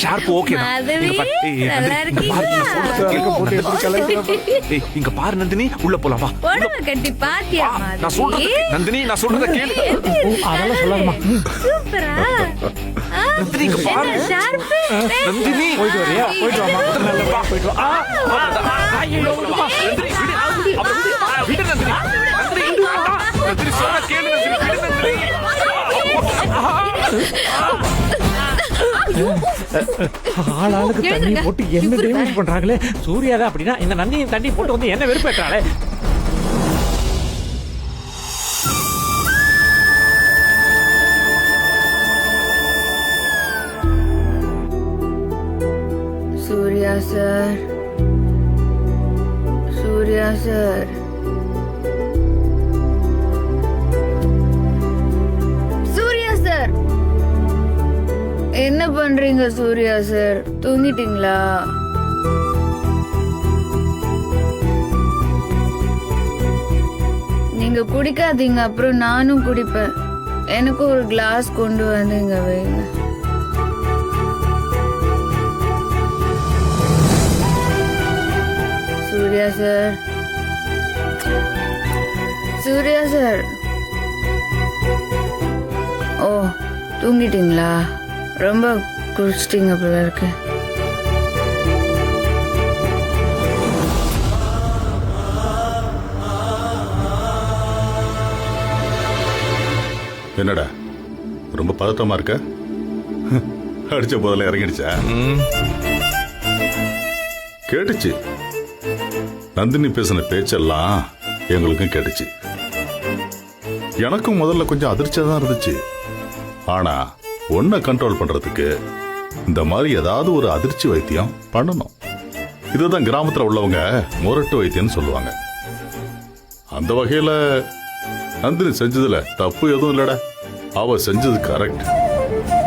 Sharp okay நல்லா இருக்கீங்களா? இங்க பாரு நந்தினி, உள்ள போலாம் வா. புடவை கட்டி பாத்தியா நான் சொல்றது நந்தினி, நான் சொல்றத கேளு. அதெல்லாம் சொல்லாதம்மா. சூப்பரா நந்தினி இங்க பாரு. ஷார்ப் நந்தினி போயிட்டு வரியா? போயிட்டு வாமா. நல்லா வா, போயிட்டு வா. ஐயோ, வா. நந்தினி விடு. விடு நந்தினி. நந்தினி நந்தினி சொன்னா கேளு நந்தினி. விடு நந்தினி. ஆளாளுக்கு தண்ணி போட்டு என்ன டேமேஜ் பண்றாங்களே. சூர்யாதான் அப்படின்னா இந்த நந்தினியும் தண்ணி போட்டு வந்து என்ன வெறுப்பேற்றாளே. Surya sir, Surya sir, Surya sir, என்ன பண்றீங்க சூர்யா சார்? தூங்கிட்டீங்களா? நீங்க குடிக்காதீங்க, அப்புறம் நானும் குடிப்பேன். எனக்கு ஒரு கிளாஸ் கொண்டு வந்து இங்க வைங்க. Surya sir, Surya sir. ஓ, தூங்கிட்டீங்களா? ரொம்ப குடிச்சிட்டீங்க போல இருக்கு. என்னடா ரொம்ப பதட்டமா இருக்க? அடிச்ச போதில் இறங்கிடுச்சா? கேட்டுச்சு. நந்தினி பேசின பேச்செல்லாம் எங்களுக்கும் கேட்டுச்சு. எனக்கும் முதல்ல கொஞ்சம் அதிர்ச்சியா தான் இருந்துச்சு. ஆனா ஒன்ன கண்ட்ரோல் பண்றதுக்கு இந்த மாதிரி ஏதாவது ஒரு அதிர்ச்சி வைத்தியம் பண்ணணும். இதுதான் கிராமத்துல உள்ளவங்க முரட்டு வைத்தியம்னு சொல்லுவாங்க. அந்த வகையில நந்தினி செஞ்சதுல தப்பு எதுவும் இல்லடா. அவ செஞ்சது கரெக்ட்.